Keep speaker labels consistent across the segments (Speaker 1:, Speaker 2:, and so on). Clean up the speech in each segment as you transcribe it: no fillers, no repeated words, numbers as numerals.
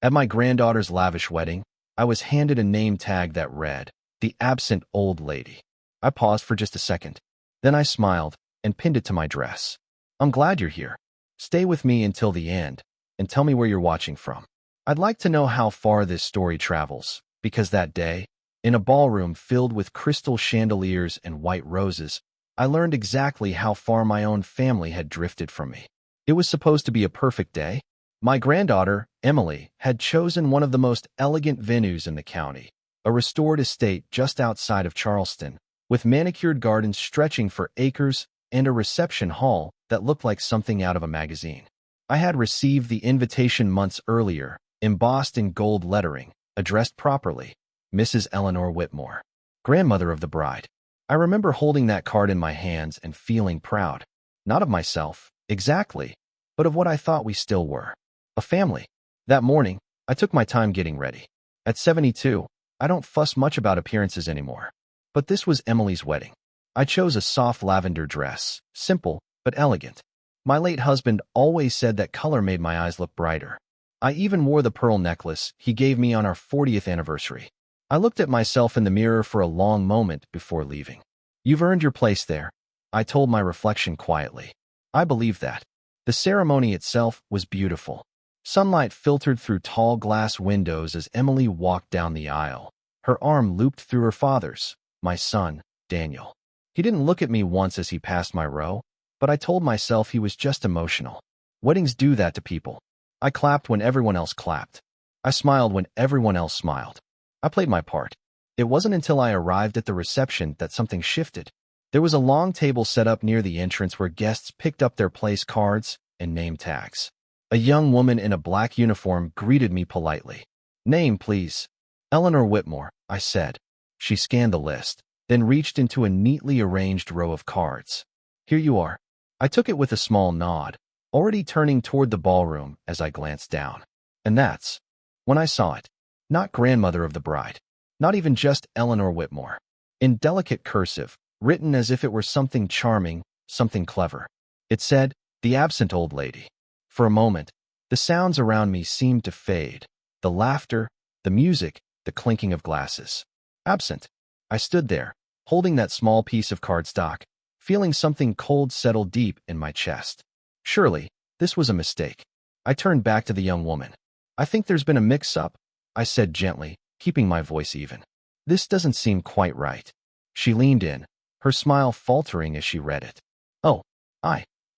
Speaker 1: At my granddaughter's lavish wedding, I was handed a name tag that read, "The Absent Old Lady." I paused for just a second. Then I smiled and pinned it to my dress. "I'm glad you're here. Stay with me until the end and tell me where you're watching from." I'd like to know how far this story travels, because that day, in a ballroom filled with crystal chandeliers and white roses, I learned exactly how far my own family had drifted from me. It was supposed to be a perfect day. My granddaughter, Emily, had chosen one of the most elegant venues in the county, a restored estate just outside of Charleston, with manicured gardens stretching for acres and a reception hall that looked like something out of a magazine. I had received the invitation months earlier, embossed in gold lettering, addressed properly, Mrs. Eleanor Whitmore, grandmother of the bride. I remember holding that card in my hands and feeling proud, not of myself, exactly, but of what I thought we still were. A family. That morning, I took my time getting ready. At 72, I don't fuss much about appearances anymore. But this was Emily's wedding. I chose a soft lavender dress, simple but elegant. My late husband always said that color made my eyes look brighter. I even wore the pearl necklace he gave me on our 40th anniversary. I looked at myself in the mirror for a long moment before leaving. "You've earned your place there," I told my reflection quietly. I believed that. The ceremony itself was beautiful. Sunlight filtered through tall glass windows as Emily walked down the aisle, her arm looped through her father's, my son, Daniel. He didn't look at me once as he passed my row, but I told myself he was just emotional. Weddings do that to people. I clapped when everyone else clapped. I smiled when everyone else smiled. I played my part. It wasn't until I arrived at the reception that something shifted. There was a long table set up near the entrance where guests picked up their place cards and name tags. A young woman in a black uniform greeted me politely. "Name, please." "Eleanor Whitmore," I said. She scanned the list, then reached into a neatly arranged row of cards. "Here you are." I took it with a small nod, already turning toward the ballroom as I glanced down. And that's when I saw it. Not grandmother of the bride. Not even just Eleanor Whitmore. In delicate cursive, written as if it were something charming, something clever. It said, "The Absent Old Lady." For a moment, the sounds around me seemed to fade. The laughter, the music, the clinking of glasses. Absent. I stood there, holding that small piece of cardstock, feeling something cold settle deep in my chest. Surely, this was a mistake. I turned back to the young woman. "I think there's been a mix-up," I said gently, keeping my voice even. "This doesn't seem quite right." She leaned in, her smile faltering as she read it. "Oh,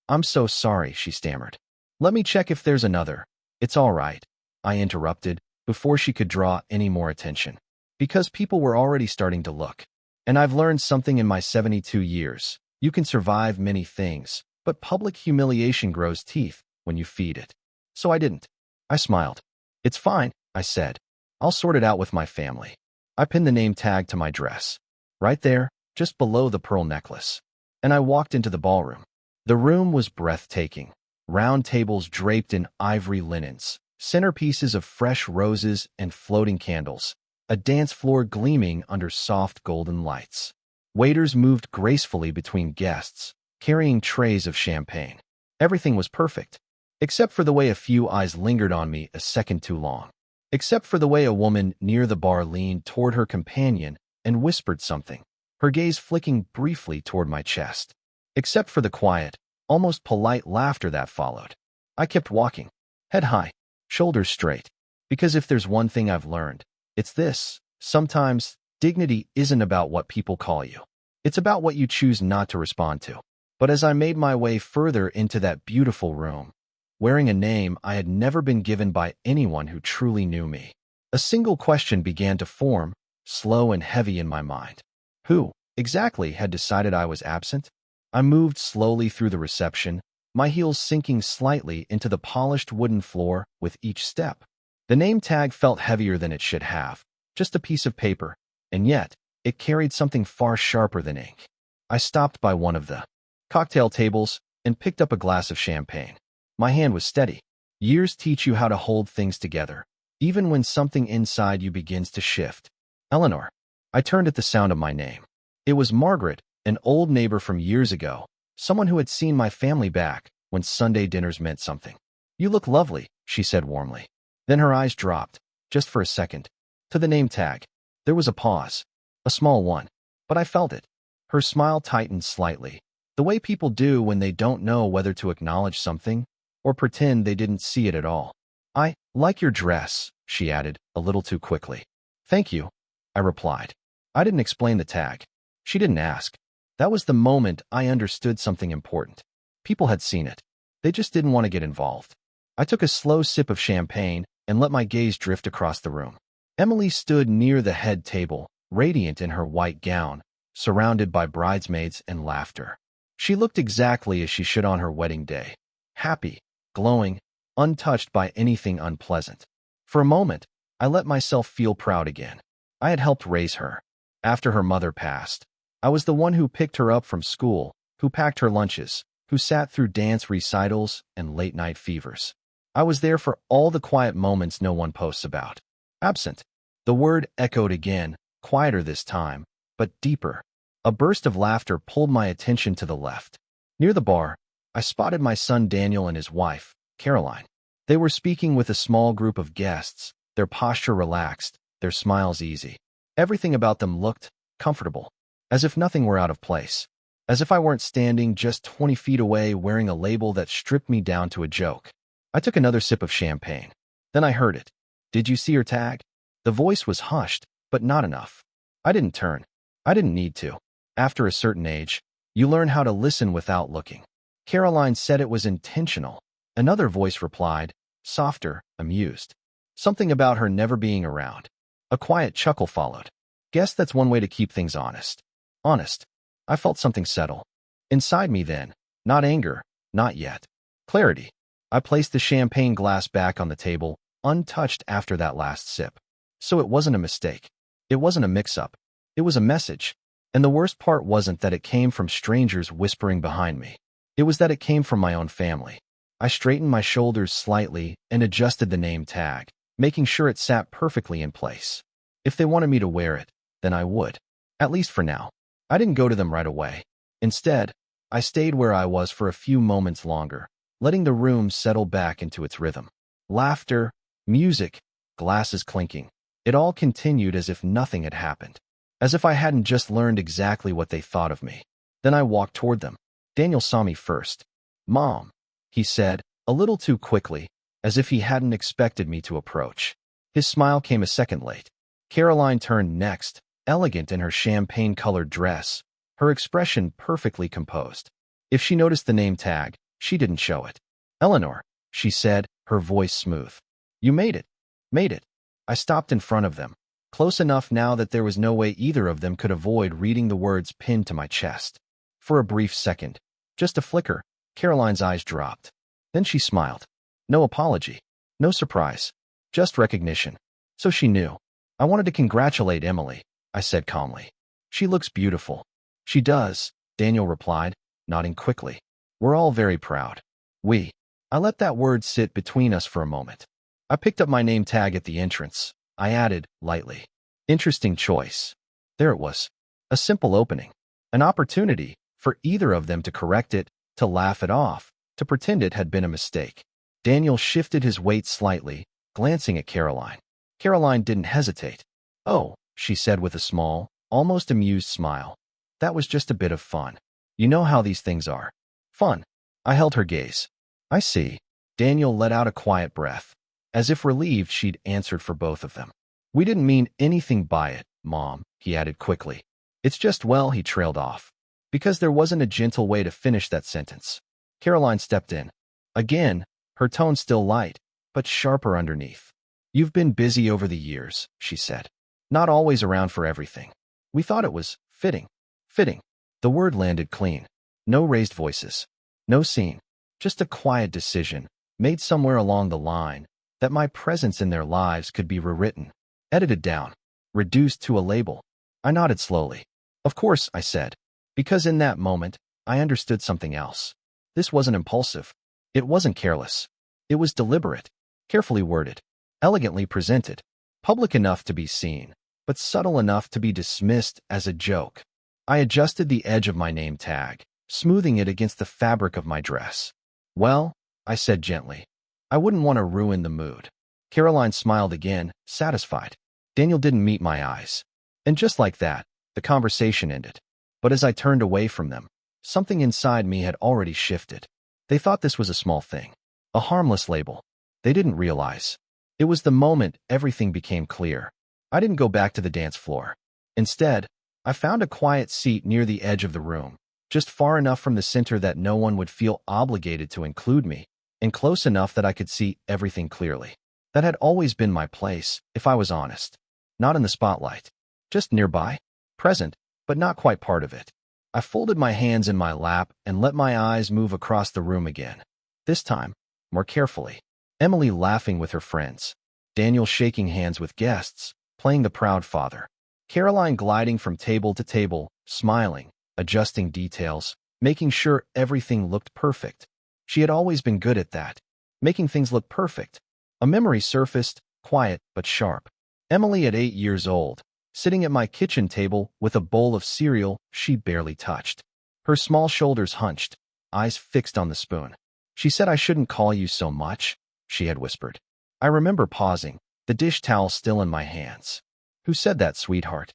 Speaker 1: I'm so sorry," she stammered. "Let me check if there's another." "It's all right," I interrupted, before she could draw any more attention, because people were already starting to look. And I've learned something in my 72 years. You can survive many things, but public humiliation grows teeth when you feed it. So I didn't. I smiled. "It's fine," I said. "I'll sort it out with my family." I pinned the name tag to my dress, right there, just below the pearl necklace. And I walked into the ballroom. The room was breathtaking. Round tables draped in ivory linens, centerpieces of fresh roses and floating candles, a dance floor gleaming under soft golden lights. Waiters moved gracefully between guests, carrying trays of champagne. Everything was perfect, except for the way a few eyes lingered on me a second too long. Except for the way a woman near the bar leaned toward her companion and whispered something, her gaze flicking briefly toward my chest. Except for the quiet, almost polite laughter that followed. I kept walking, head high, shoulders straight, because if there's one thing I've learned, it's this: sometimes dignity isn't about what people call you. It's about what you choose not to respond to. But as I made my way further into that beautiful room, wearing a name I had never been given by anyone who truly knew me, a single question began to form, slow and heavy in my mind. Who, exactly, had decided I was absent? I moved slowly through the reception, my heels sinking slightly into the polished wooden floor with each step. The name tag felt heavier than it should have, just a piece of paper, and yet it carried something far sharper than ink. I stopped by one of the cocktail tables and picked up a glass of champagne. My hand was steady. Years teach you how to hold things together, even when something inside you begins to shift. "Eleanor." I turned at the sound of my name. It was Margaret, an old neighbor from years ago, someone who had seen my family back when Sunday dinners meant something. "You look lovely," she said warmly. Then her eyes dropped, just for a second, to the name tag. There was a pause, a small one, but I felt it. Her smile tightened slightly, the way people do when they don't know whether to acknowledge something or pretend they didn't see it at all. I like your dress, she added, a little too quickly. Thank you, I replied. I didn't explain the tag. She didn't ask. That was the moment I understood something important. People had seen it. They just didn't want to get involved. I took a slow sip of champagne and let my gaze drift across the room. Emily stood near the head table, radiant in her white gown, surrounded by bridesmaids and laughter. She looked exactly as she should on her wedding day. Happy, glowing, untouched by anything unpleasant. For a moment, I let myself feel proud again. I had helped raise her. After her mother passed, I was the one who picked her up from school, who packed her lunches, who sat through dance recitals and late-night fevers. I was there for all the quiet moments no one posts about. Absent. The word echoed again, quieter this time, but deeper. A burst of laughter pulled my attention to the left. Near the bar, I spotted my son Daniel and his wife, Caroline. They were speaking with a small group of guests, their posture relaxed, their smiles easy. Everything about them looked comfortable, as if nothing were out of place, as if I weren't standing just 20 feet away wearing a label that stripped me down to a joke. I took another sip of champagne. Then I heard it. Did you see her tag? The voice was hushed, but not enough. I didn't turn. I didn't need to. After a certain age, you learn how to listen without looking. Caroline said it was intentional. Another voice replied, softer, amused. Something about her never being around. A quiet chuckle followed. Guess that's one way to keep things honest. Honest. I felt something settle. Inside me then. Not anger. Not yet. Clarity. I placed the champagne glass back on the table, untouched after that last sip. So it wasn't a mistake. It wasn't a mix-up. It was a message. And the worst part wasn't that it came from strangers whispering behind me. It was that it came from my own family. I straightened my shoulders slightly and adjusted the name tag, making sure it sat perfectly in place. If they wanted me to wear it, then I would. At least for now. I didn't go to them right away. Instead, I stayed where I was for a few moments longer, letting the room settle back into its rhythm. Laughter, music, glasses clinking. It all continued as if nothing had happened. As if I hadn't just learned exactly what they thought of me. Then I walked toward them. Daniel saw me first. Mom, he said, a little too quickly, as if he hadn't expected me to approach. His smile came a second late. Caroline turned next, elegant in her champagne-colored dress, her expression perfectly composed. If she noticed the name tag, she didn't show it. Eleanor, she said, her voice smooth. You made it. Made it. I stopped in front of them, close enough now that there was no way either of them could avoid reading the words pinned to my chest. For a brief second, just a flicker, Caroline's eyes dropped. Then she smiled. No apology. No surprise. Just recognition. So she knew. I wanted to congratulate Emily, I said calmly. She looks beautiful. She does, Daniel replied, nodding quickly. We're all very proud. I let that word sit between us for a moment. I picked up my name tag at the entrance. I added, lightly. Interesting choice. There it was. A simple opening. An opportunity for either of them to correct it, to laugh it off, to pretend it had been a mistake. Daniel shifted his weight slightly, glancing at Caroline. Caroline didn't hesitate. Oh, she said with a small, almost amused smile. That was just a bit of fun. You know how these things are. Fun. I held her gaze. I see. Daniel let out a quiet breath, as if relieved she'd answered for both of them. We didn't mean anything by it, Mom, he added quickly. It's just, well, he trailed off. Because there wasn't a gentle way to finish that sentence. Caroline stepped in. Again, her tone still light, but sharper underneath. You've been busy over the years, she said. Not always around for everything. We thought it was fitting. Fitting. The word landed clean. No raised voices. No scene. Just a quiet decision, made somewhere along the line, that my presence in their lives could be rewritten, edited down, reduced to a label. I nodded slowly. Of course, I said, because in that moment, I understood something else. This wasn't impulsive. It wasn't careless. It was deliberate, carefully worded, elegantly presented, public enough to be seen, but subtle enough to be dismissed as a joke. I adjusted the edge of my name tag, smoothing it against the fabric of my dress. Well, I said gently, I wouldn't want to ruin the mood. Caroline smiled again, satisfied. Daniel didn't meet my eyes. And just like that, the conversation ended. But as I turned away from them, something inside me had already shifted. They thought this was a small thing, a harmless label. They didn't realize. It was the moment everything became clear. I didn't go back to the dance floor. Instead, I found a quiet seat near the edge of the room, just far enough from the center that no one would feel obligated to include me, and close enough that I could see everything clearly. That had always been my place, if I was honest. Not in the spotlight. Just nearby. Present, but not quite part of it. I folded my hands in my lap and let my eyes move across the room again. This time, more carefully. Emily laughing with her friends. Daniel shaking hands with guests, playing the proud father. Caroline gliding from table to table, smiling, adjusting details, making sure everything looked perfect. She had always been good at that, making things look perfect. A memory surfaced, quiet but sharp. Emily at 8 years old, sitting at my kitchen table with a bowl of cereal she barely touched. Her small shoulders hunched, eyes fixed on the spoon. She said I shouldn't call you so much, she had whispered. I remember pausing, the dish towel still in my hands. Who said that, sweetheart?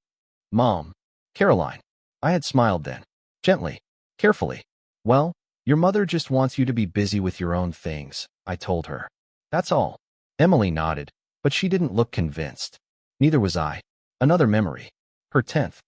Speaker 1: Mom. Caroline. I had smiled then. Gently. Carefully. Well, your mother just wants you to be busy with your own things, I told her. That's all. Emily nodded, but she didn't look convinced. Neither was I. Another memory. Her 10th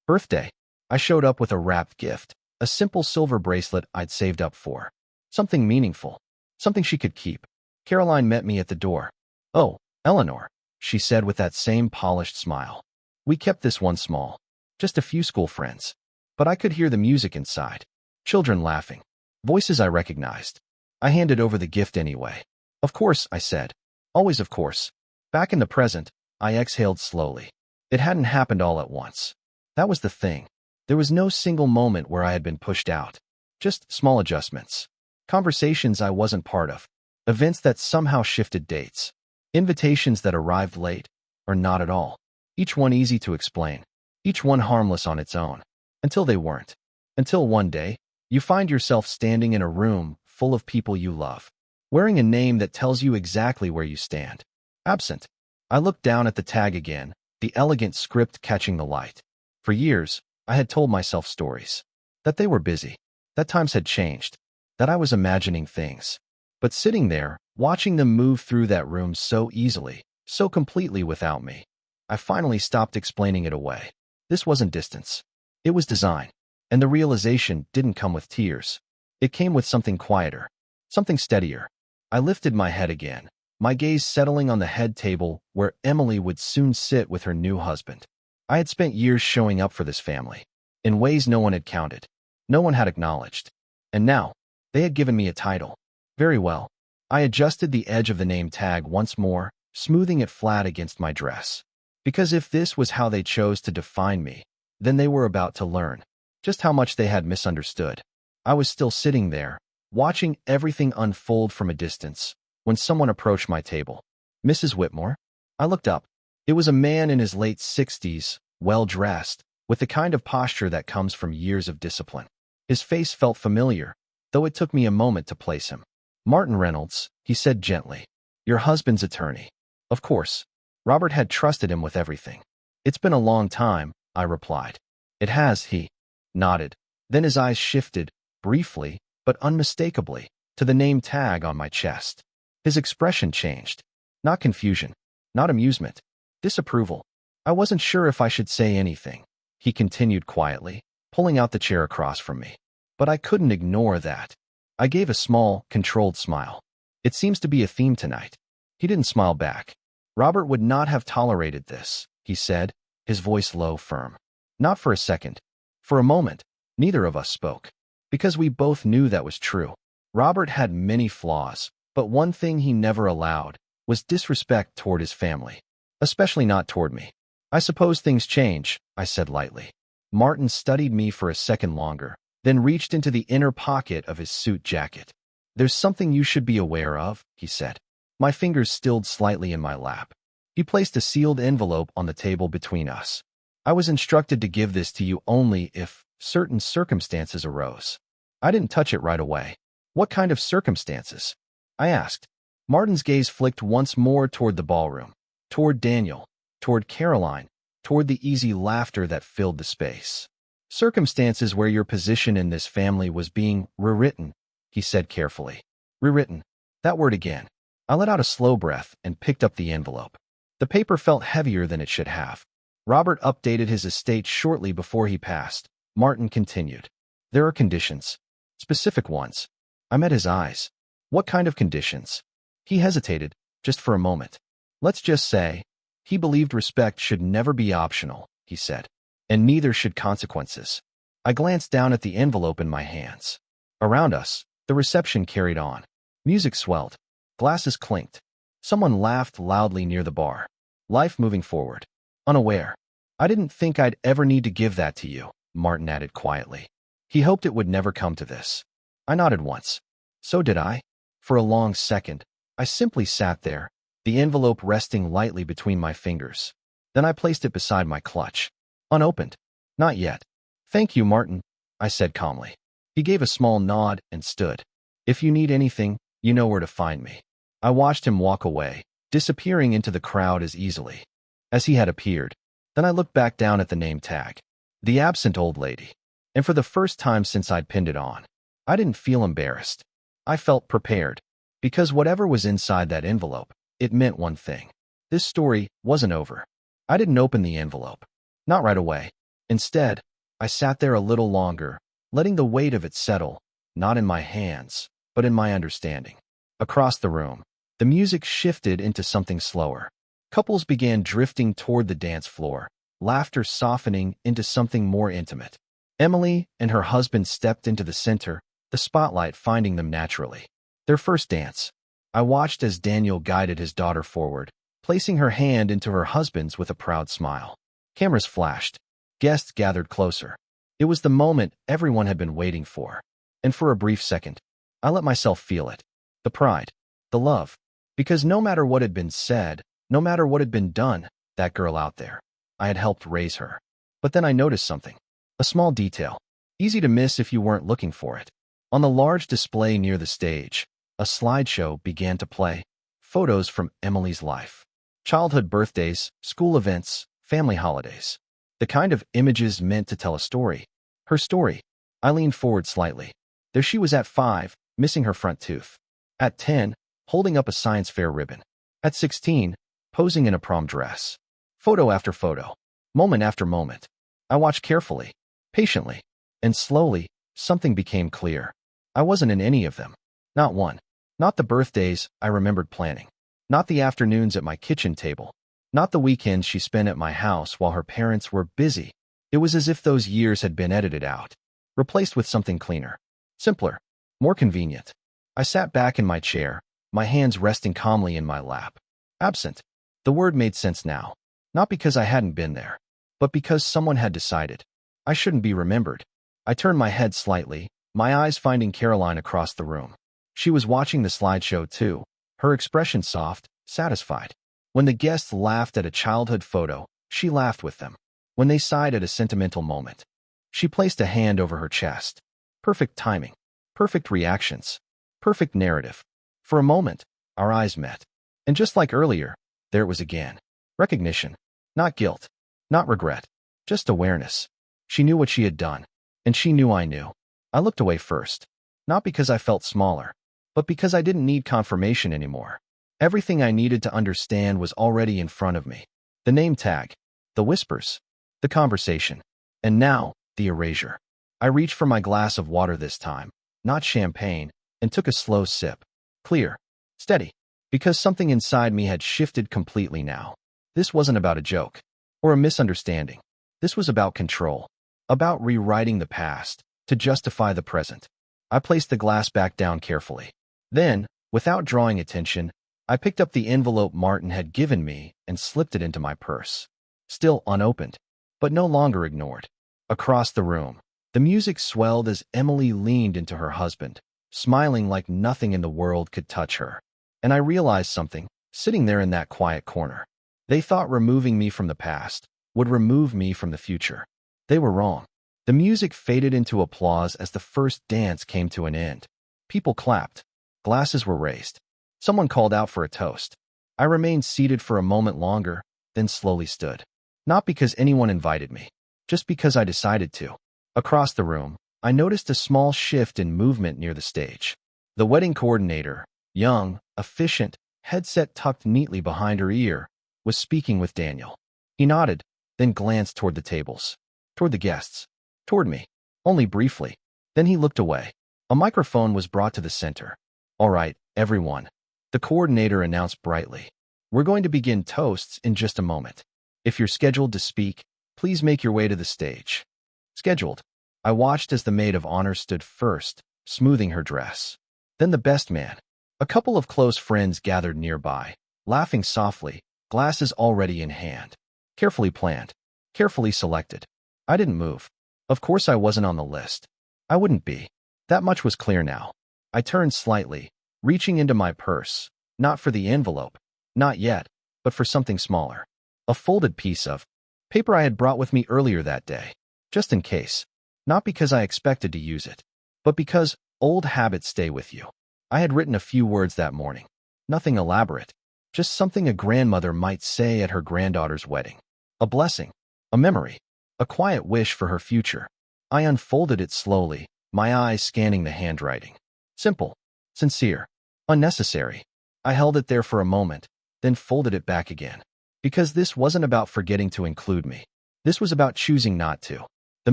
Speaker 1: birthday. I showed up with a wrapped gift, a simple silver bracelet I'd saved up for. Something meaningful. Something she could keep. Caroline met me at the door. Oh, Eleanor, she said with that same polished smile. We kept this one small. Just a few school friends. But I could hear the music inside. Children laughing. Voices I recognized. I handed over the gift anyway. Of course, I said. Always of course. Back in the present, I exhaled slowly. It hadn't happened all at once. That was the thing. There was no single moment where I had been pushed out. Just small adjustments. Conversations I wasn't part of. Events that somehow shifted dates. Invitations that arrived late, or not at all. Each one easy to explain. Each one harmless on its own. Until they weren't. Until one day, you find yourself standing in a room full of people you love. Wearing a name that tells you exactly where you stand. Absent. I looked down at the tag again, the elegant script catching the light. For years, I had told myself stories. That they were busy. That times had changed. That I was imagining things. But sitting there, watching them move through that room so easily, so completely without me, I finally stopped explaining it away. This wasn't distance. It was design. And the realization didn't come with tears. It came with something quieter. Something steadier. I lifted my head again, my gaze settling on the head table where Emily would soon sit with her new husband. I had spent years showing up for this family, in ways no one had counted, no one had acknowledged. And now, they had given me a title. Very well. I adjusted the edge of the name tag once more, smoothing it flat against my dress. Because if this was how they chose to define me, then they were about to learn just how much they had misunderstood. I was still sitting there, watching everything unfold from a distance, when someone approached my table. Mrs. Whitmore? I looked up. It was a man in his late 60s, well-dressed, with the kind of posture that comes from years of discipline. His face felt familiar, though it took me a moment to place him. Martin Reynolds, he said gently. Your husband's attorney. Of course. Robert had trusted him with everything. It's been a long time, I replied. It has, he nodded. Then his eyes shifted, briefly, but unmistakably, to the name tag on my chest. His expression changed. Not confusion. Not amusement. Disapproval. I wasn't sure if I should say anything, he continued quietly, pulling out the chair across from me. But I couldn't ignore that. I gave a small, controlled smile. It seems to be a theme tonight. He didn't smile back. Robert would not have tolerated this, he said, his voice low, firm. Not for a second. For a moment, neither of us spoke. Because we both knew that was true. Robert had many flaws, but one thing he never allowed was disrespect toward his family. Especially not toward me. I suppose things change, I said lightly. Martin studied me for a second longer, then reached into the inner pocket of his suit jacket. There's something you should be aware of, he said. My fingers stilled slightly in my lap. He placed a sealed envelope on the table between us. I was instructed to give this to you only if certain circumstances arose. I didn't touch it right away. What kind of circumstances? I asked. Martin's gaze flicked once more toward the ballroom, toward Daniel, toward Caroline, toward the easy laughter that filled the space. Circumstances where your position in this family was being rewritten, he said carefully. Rewritten. That word again. I let out a slow breath and picked up the envelope. The paper felt heavier than it should have. Robert updated his estate shortly before he passed. Martin continued. There are conditions. Specific ones. I met his eyes. What kind of conditions? He hesitated, just for a moment. Let's just say, he believed respect should never be optional, he said. And neither should consequences. I glanced down at the envelope in my hands. Around us, the reception carried on. Music swelled. Glasses clinked. Someone laughed loudly near the bar. Life moving forward. Unaware. I didn't think I'd ever need to give that to you, Martin added quietly. He hoped it would never come to this. I nodded once. So did I. For a long second, I simply sat there, the envelope resting lightly between my fingers. Then I placed it beside my clutch. Unopened. Not yet. Thank you, Martin, I said calmly. He gave a small nod and stood. If you need anything, you know where to find me. I watched him walk away, disappearing into the crowd as easily as he had appeared. Then I looked back down at the name tag. The absent old lady. And for the first time since I'd pinned it on, I didn't feel embarrassed. I felt prepared. Because whatever was inside that envelope, it meant one thing. This story wasn't over. I didn't open the envelope. Not right away. Instead, I sat there a little longer, letting the weight of it settle, not in my hands, but in my understanding. Across the room, the music shifted into something slower. Couples began drifting toward the dance floor, laughter softening into something more intimate. Emily and her husband stepped into the center, the spotlight finding them naturally. Their first dance. I watched as Daniel guided his daughter forward, placing her hand into her husband's with a proud smile. Cameras flashed. Guests gathered closer. It was the moment everyone had been waiting for. And for a brief second, I let myself feel it. The pride. The love. Because no matter what had been said, no matter what had been done, that girl out there, I had helped raise her. But then I noticed something. A small detail. Easy to miss if you weren't looking for it. On the large display near the stage, a slideshow began to play. Photos from Emily's life. Childhood birthdays, school events, family holidays. The kind of images meant to tell a story. Her story. I leaned forward slightly. There she was at 5, missing her front tooth. At 10, holding up a science fair ribbon. At 16, posing in a prom dress. Photo after photo. Moment after moment. I watched carefully, patiently, and slowly, something became clear. I wasn't in any of them. Not one. Not the birthdays I remembered planning. Not the afternoons at my kitchen table. Not the weekends she spent at my house while her parents were busy. It was as if those years had been edited out, replaced with something cleaner, simpler, more convenient. I sat back in my chair, my hands resting calmly in my lap. Absent. The word made sense now. Not because I hadn't been there, but because someone had decided. I shouldn't be remembered. I turned my head slightly, my eyes finding Caroline across the room. She was watching the slideshow too, her expression soft, satisfied. When the guests laughed at a childhood photo, she laughed with them. When they sighed at a sentimental moment, she placed a hand over her chest. Perfect timing. Perfect reactions. Perfect narrative. For a moment, our eyes met. And just like earlier, there it was again. Recognition. Not guilt. Not regret. Just awareness. She knew what she had done. And she knew I knew. I looked away first. Not because I felt smaller, but because I didn't need confirmation anymore. Everything I needed to understand was already in front of me. The name tag. The whispers. The conversation. And now, the erasure. I reached for my glass of water this time, not champagne, and took a slow sip. Clear. Steady. Because something inside me had shifted completely now. This wasn't about a joke. Or a misunderstanding. This was about control. About rewriting the past, to justify the present. I placed the glass back down carefully. Then, without drawing attention, I picked up the envelope Martin had given me and slipped it into my purse. Still unopened, but no longer ignored. Across the room, the music swelled as Emily leaned into her husband, smiling like nothing in the world could touch her. And I realized something, sitting there in that quiet corner. They thought removing me from the past would remove me from the future. They were wrong. The music faded into applause as the first dance came to an end. People clapped. Glasses were raised. Someone called out for a toast. I remained seated for a moment longer, then slowly stood. Not because anyone invited me, just because I decided to. Across the room, I noticed a small shift in movement near the stage. The wedding coordinator, young, efficient, headset tucked neatly behind her ear, was speaking with Daniel. He nodded, then glanced toward the tables, toward the guests, toward me, only briefly. Then he looked away. A microphone was brought to the center. "All right, everyone," the coordinator announced brightly. "We're going to begin toasts in just a moment. If you're scheduled to speak, please make your way to the stage." Scheduled. I watched as the maid of honor stood first, smoothing her dress. Then the best man. A couple of close friends gathered nearby, laughing softly, glasses already in hand. Carefully planned, carefully selected. I didn't move. Of course I wasn't on the list. I wouldn't be. That much was clear now. I turned slightly, reaching into my purse, not for the envelope, not yet, but for something smaller. A folded piece of paper I had brought with me earlier that day, just in case. Not because I expected to use it, but because old habits stay with you. I had written a few words that morning. Nothing elaborate, just something a grandmother might say at her granddaughter's wedding. A blessing, a memory, a quiet wish for her future. I unfolded it slowly, my eyes scanning the handwriting. Simple, sincere, unnecessary. I held it there for a moment, then folded it back again. Because this wasn't about forgetting to include me. This was about choosing not to. The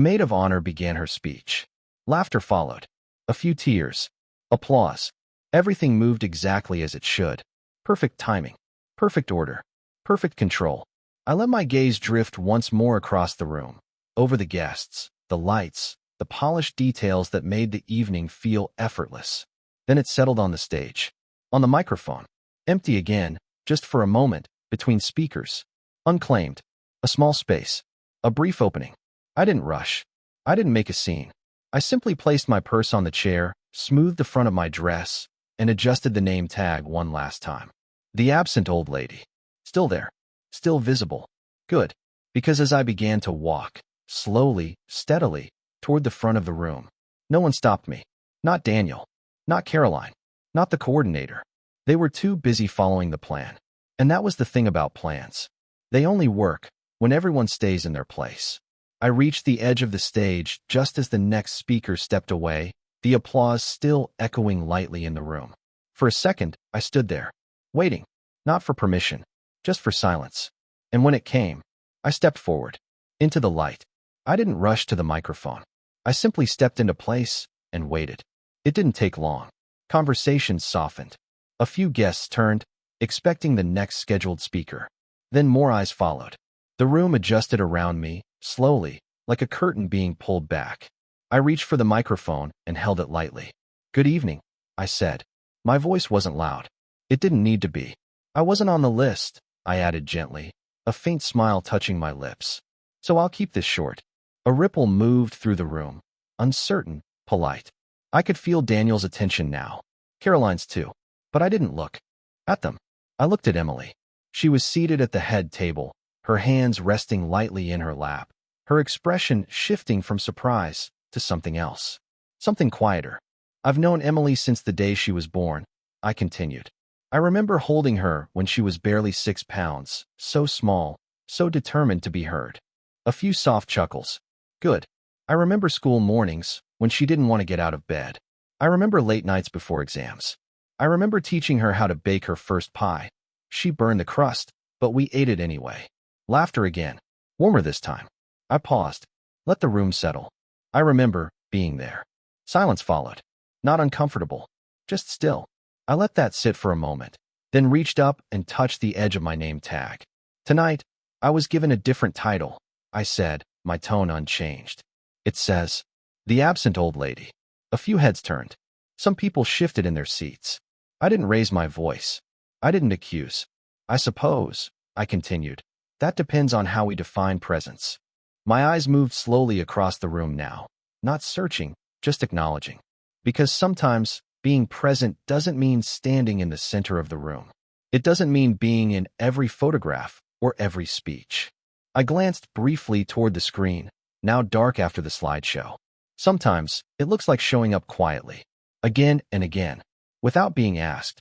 Speaker 1: maid of honor began her speech. Laughter followed. A few tears. Applause. Everything moved exactly as it should. Perfect timing. Perfect order. Perfect control. I let my gaze drift once more across the room, over the guests, the lights, the polished details that made the evening feel effortless. Then it settled on the stage. On the microphone. Empty again, just for a moment, between speakers. Unclaimed. A small space. A brief opening. I didn't rush. I didn't make a scene. I simply placed my purse on the chair, smoothed the front of my dress, and adjusted the name tag one last time. The absent old lady. Still there. Still visible. Good. Because as I began to walk, slowly, steadily, toward the front of the room, no one stopped me. Not Daniel. Not Caroline. Not the coordinator. They were too busy following the plan. And that was the thing about plans. They only work when everyone stays in their place. I reached the edge of the stage just as the next speaker stepped away, the applause still echoing lightly in the room. For a second, I stood there, waiting, not for permission, just for silence. And when it came, I stepped forward, into the light. I didn't rush to the microphone. I simply stepped into place and waited. It didn't take long. Conversations softened. A few guests turned, expecting the next scheduled speaker. Then more eyes followed. The room adjusted around me, slowly, like a curtain being pulled back. I reached for the microphone and held it lightly. "Good evening," I said. My voice wasn't loud. It didn't need to be. "I wasn't on the list," I added gently, a faint smile touching my lips. "So I'll keep this short." A ripple moved through the room, uncertain, polite. I could feel Daniel's attention now. Caroline's too. But I didn't look at them. I looked at Emily. She was seated at the head table, her hands resting lightly in her lap, her expression shifting from surprise to something else. Something quieter. "I've known Emily since the day she was born," I continued. "I remember holding her when she was barely 6 pounds, so small, so determined to be heard." A few soft chuckles. "Good. I remember school mornings when she didn't want to get out of bed. I remember late nights before exams. I remember teaching her how to bake her first pie. She burned the crust, but we ate it anyway." Laughter again. Warmer this time. I paused. Let the room settle. I remember being there. Silence followed. Not uncomfortable. Just still. I let that sit for a moment, then reached up and touched the edge of my name tag. "Tonight, I was given a different title," I said, my tone unchanged. "It says, The Absent Old Lady." A few heads turned. Some people shifted in their seats. I didn't raise my voice. I didn't accuse. "I suppose," I continued, "that depends on how we define presence." My eyes moved slowly across the room now, not searching, just acknowledging. Because sometimes being present doesn't mean standing in the center of the room. It doesn't mean being in every photograph or every speech. I glanced briefly toward the screen, now dark after the slideshow. Sometimes it looks like showing up quietly, again and again, without being asked.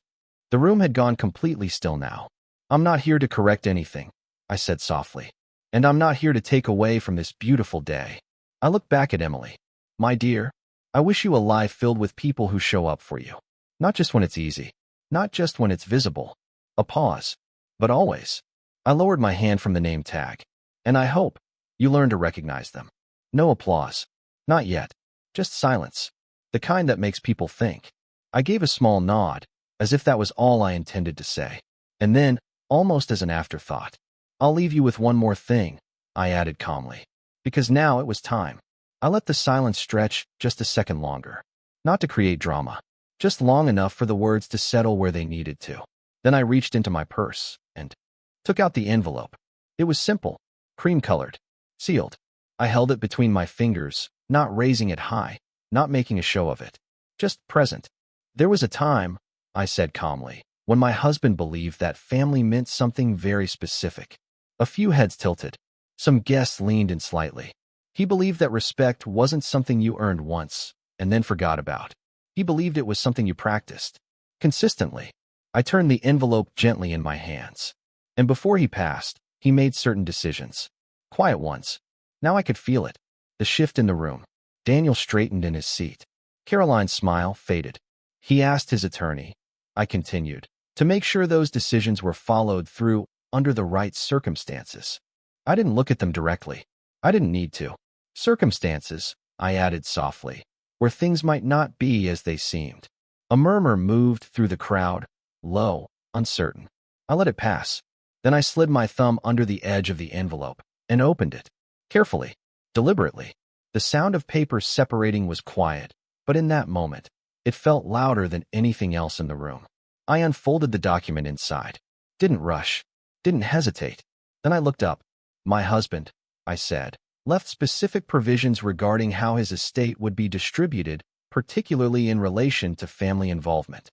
Speaker 1: The room had gone completely still now. I'm not here to correct anything, I said softly. And I'm not here to take away from this beautiful day. I looked back at Emily. My dear, I wish you a life filled with people who show up for you. Not just when it's easy. Not just when it's visible. A pause. But always. I lowered my hand from the name tag. And I hope you learn to recognize them. No applause. Not yet. Just silence. The kind that makes people think. I gave a small nod, as if that was all I intended to say. And then, almost as an afterthought, I'll leave you with one more thing, I added calmly. Because now it was time. I let the silence stretch just a second longer. Not to create drama. Just long enough for the words to settle where they needed to. Then I reached into my purse and took out the envelope. It was simple, cream-colored, sealed. I held it between my fingers, not raising it high, not making a show of it. Just present. There was a time, I said calmly, when my husband believed that family meant something very specific. A few heads tilted. Some guests leaned in slightly. He believed that respect wasn't something you earned once and then forgot about. He believed it was something you practiced. Consistently. I turned the envelope gently in my hands. And before he passed, he made certain decisions. Quiet ones. Now I could feel it. The shift in the room. Daniel straightened in his seat. Caroline's smile faded. He asked his attorney, I continued, to make sure those decisions were followed through under the right circumstances. I didn't look at them directly. I didn't need to. Circumstances, I added softly, where things might not be as they seemed. A murmur moved through the crowd, low, uncertain. I let it pass. Then I slid my thumb under the edge of the envelope and opened it. Carefully, deliberately. The sound of paper separating was quiet, but in that moment, it felt louder than anything else in the room. I unfolded the document inside. Didn't rush. Didn't hesitate. Then I looked up. My husband, I said, left specific provisions regarding how his estate would be distributed, particularly in relation to family involvement.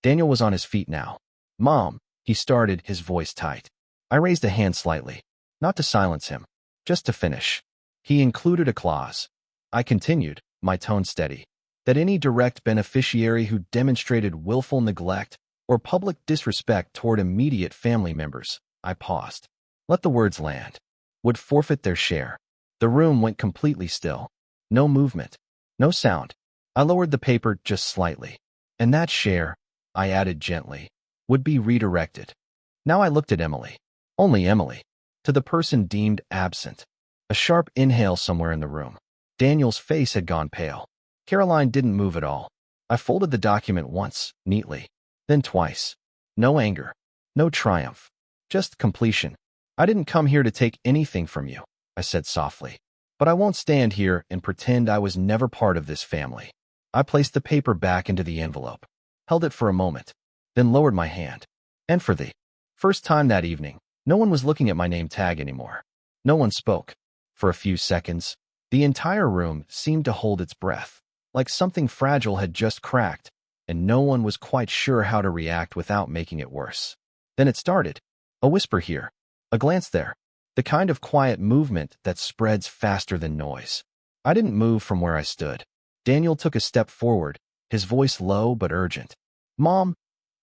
Speaker 1: Daniel was on his feet now. Mom, he started, his voice tight. I raised a hand slightly, not to silence him, just to finish. He included a clause. I continued, my tone steady, that any direct beneficiary who demonstrated willful neglect or public disrespect toward immediate family members, I paused. Let the words land. Would forfeit their share. The room went completely still. No movement. No sound. I lowered the paper just slightly. And that share, I added gently, would be redirected. Now I looked at Emily. Only Emily. To the person deemed absent. A sharp inhale somewhere in the room. Daniel's face had gone pale. Caroline didn't move at all. I folded the document once, neatly. Then twice. No anger. No triumph. Just completion. I didn't come here to take anything from you, I said softly. But I won't stand here and pretend I was never part of this family. I placed the paper back into the envelope, held it for a moment, then lowered my hand. And for the first time that evening, no one was looking at my name tag anymore. No one spoke. For a few seconds, the entire room seemed to hold its breath, like something fragile had just cracked, and no one was quite sure how to react without making it worse. Then it started. A whisper here. A glance there. The kind of quiet movement that spreads faster than noise. I didn't move from where I stood. Daniel took a step forward, his voice low but urgent. Mom,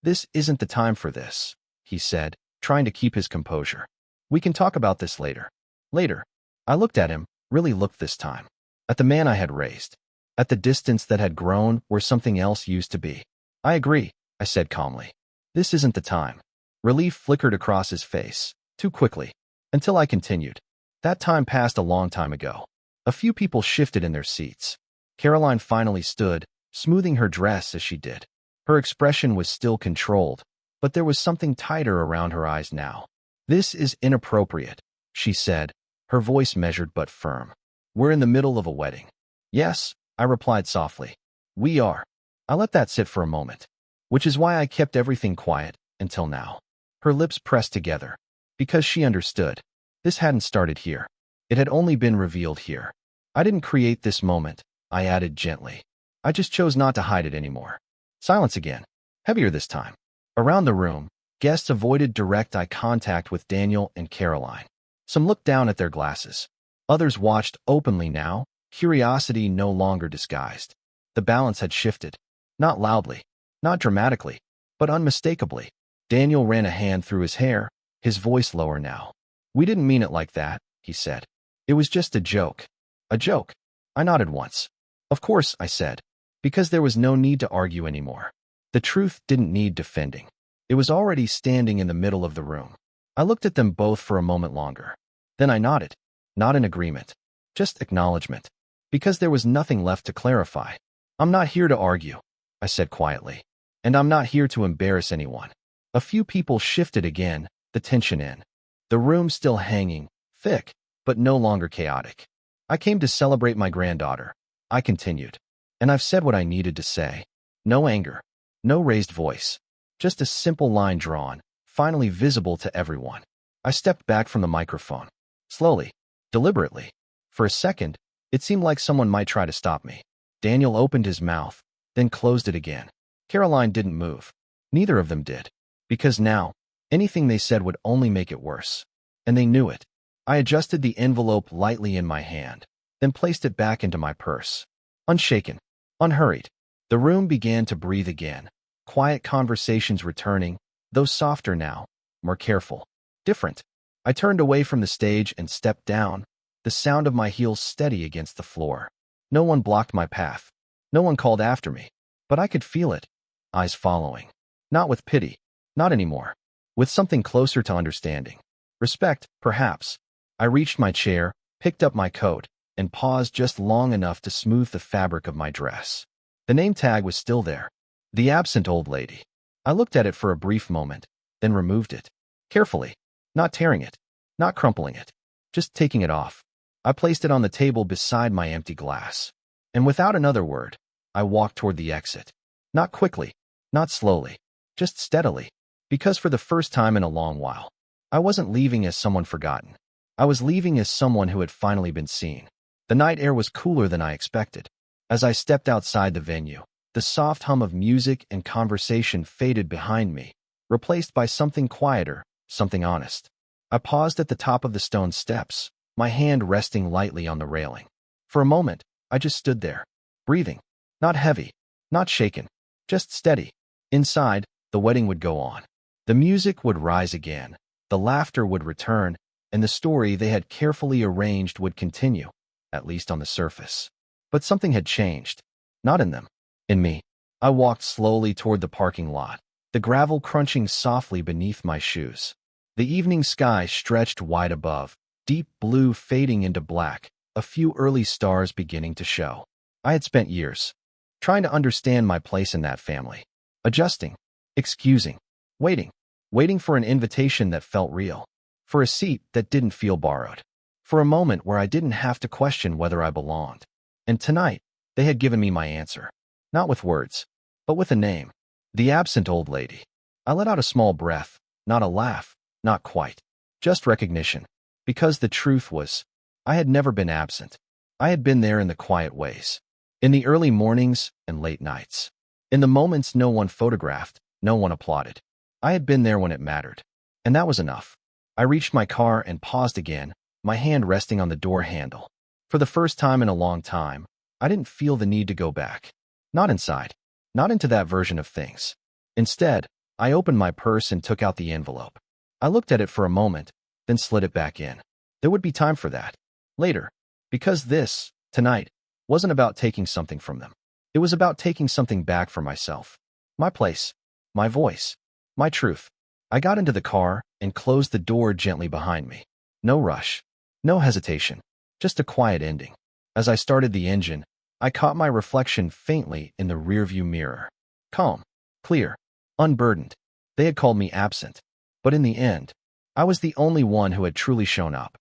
Speaker 1: this isn't the time for this, he said, trying to keep his composure. We can talk about this later. Later. I looked at him, really looked this time. At the man I had raised. At the distance that had grown where something else used to be. I agree, I said calmly. This isn't the time. Relief flickered across his face, too quickly, until I continued. That time passed a long time ago. A few people shifted in their seats. Caroline finally stood, smoothing her dress as she did. Her expression was still controlled, but there was something tighter around her eyes now. This is inappropriate, she said, her voice measured but firm. We're in the middle of a wedding. Yes, I replied softly. We are. I let that sit for a moment, which is why I kept everything quiet until now. Her lips pressed together, because she understood. This hadn't started here. It had only been revealed here. I didn't create this moment, I added gently. I just chose not to hide it anymore. Silence again, heavier this time. Around the room, guests avoided direct eye contact with Daniel and Caroline. Some looked down at their glasses. Others watched openly now, curiosity no longer disguised. The balance had shifted. Not loudly, not dramatically, but unmistakably. Daniel ran a hand through his hair, his voice lower now. "We didn't mean it like that," he said. "It was just a joke." "A joke?" I nodded once. "Of course," I said, because there was no need to argue anymore. The truth didn't need defending. It was already standing in the middle of the room. I looked at them both for a moment longer. Then I nodded, not in agreement, just acknowledgement, because there was nothing left to clarify. "I'm not here to argue," I said quietly, "and I'm not here to embarrass anyone." A few people shifted again, the tension in. The room still hanging, thick, but no longer chaotic. "I came to celebrate my granddaughter," I continued, "and I've said what I needed to say. No anger, no raised voice, just a simple line drawn, finally visible to everyone." I stepped back from the microphone, slowly, deliberately. For a second, it seemed like someone might try to stop me. Daniel opened his mouth, then closed it again. Caroline didn't move. Neither of them did, because now, anything they said would only make it worse. And they knew it. I adjusted the envelope lightly in my hand, then placed it back into my purse. Unshaken, unhurried, the room began to breathe again. Quiet conversations returning, though softer now, more careful, different. I turned away from the stage and stepped down, the sound of my heels steady against the floor. No one blocked my path. No one called after me. But I could feel it, eyes following. Not with pity, not anymore. With something closer to understanding. Respect, perhaps. I reached my chair, picked up my coat, and paused just long enough to smooth the fabric of my dress. The name tag was still there. The absent old lady. I looked at it for a brief moment, then removed it. Carefully. Not tearing it. Not crumpling it. Just taking it off. I placed it on the table beside my empty glass. And without another word, I walked toward the exit. Not quickly. Not slowly. Just steadily. Because for the first time in a long while, I wasn't leaving as someone forgotten. I was leaving as someone who had finally been seen. The night air was cooler than I expected. As I stepped outside the venue, the soft hum of music and conversation faded behind me, replaced by something quieter, something honest. I paused at the top of the stone steps, my hand resting lightly on the railing. For a moment, I just stood there, breathing. Not heavy, not shaken, just steady. Inside, the wedding would go on. The music would rise again, the laughter would return, and the story they had carefully arranged would continue, at least on the surface. But something had changed. Not in them. In me. I walked slowly toward the parking lot, the gravel crunching softly beneath my shoes. The evening sky stretched wide above, deep blue fading into black, a few early stars beginning to show. I had spent years trying to understand my place in that family, adjusting, excusing, waiting for an invitation that felt real, for a seat that didn't feel borrowed, for a moment where I didn't have to question whether I belonged. And tonight, they had given me my answer, not with words, but with a name. The absent old lady. I let out a small breath, not a laugh, not quite, just recognition. Because the truth was, I had never been absent. I had been there in the quiet ways, in the early mornings and late nights, in the moments no one photographed, no one applauded. I had been there when it mattered, and that was enough. I reached my car and paused again, my hand resting on the door handle. For the first time in a long time, I didn't feel the need to go back. Not inside, not into that version of things. Instead, I opened my purse and took out the envelope. I looked at it for a moment, then slid it back in. There would be time for that. Later. Because this, tonight, wasn't about taking something from them. It was about taking something back for myself. My place. My voice. My truth. I got into the car and closed the door gently behind me. No rush. No hesitation. Just a quiet ending. As I started the engine, I caught my reflection faintly in the rearview mirror. Calm. Clear. Unburdened. They had called me absent. But in the end, I was the only one who had truly shown up.